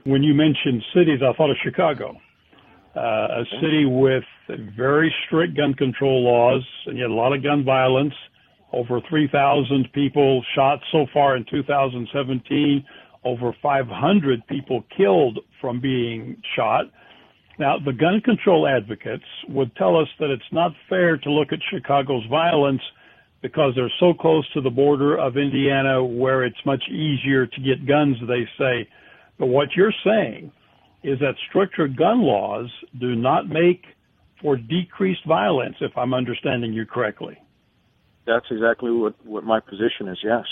When you mentioned cities, I thought of Chicago, a city with very strict gun control laws, and yet a lot of gun violence. Over 3,000 people shot so far in 2017. Over 500 people killed from being shot. Now, the gun control advocates would tell us that it's not fair to look at Chicago's violence because they're so close to the border of Indiana where it's much easier to get guns, they say. But what you're saying is that stricter gun laws do not make for decreased violence, if I'm understanding you correctly. That's exactly what my position is, yes.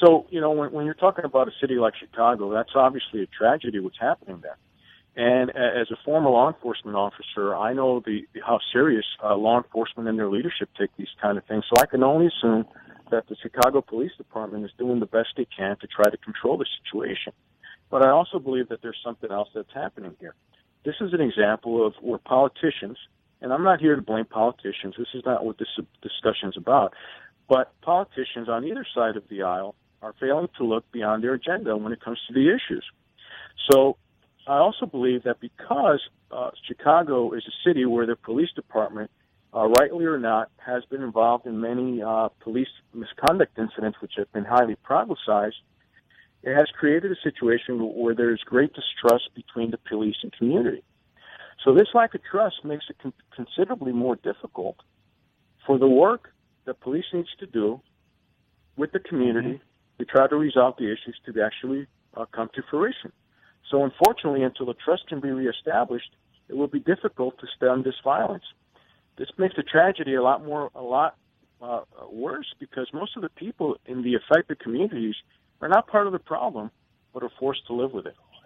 So, when you're talking about a city like Chicago, that's obviously a tragedy what's happening there. And as a former law enforcement officer, I know how serious law enforcement and their leadership take these kind of things. So I can only assume that the Chicago Police Department is doing the best they can to try to control the situation. But I also believe that there's something else that's happening here. This is an example of where politicians, and I'm not here to blame politicians, this is not what this discussion is about, but politicians on either side of the aisle are failing to look beyond their agenda when it comes to the issues. So I also believe that because Chicago is a city where the police department, rightly or not, has been involved in many police misconduct incidents which have been highly publicized, it has created a situation where there's great distrust between the police and community. So this lack of trust makes it considerably more difficult for the work that police needs to do with the community to try to resolve the issues to actually come to fruition. So unfortunately, until the trust can be reestablished, it will be difficult to stem this violence. This makes the tragedy a lot worse because most of the people in the affected communities are not part of the problem, but are forced to live with it.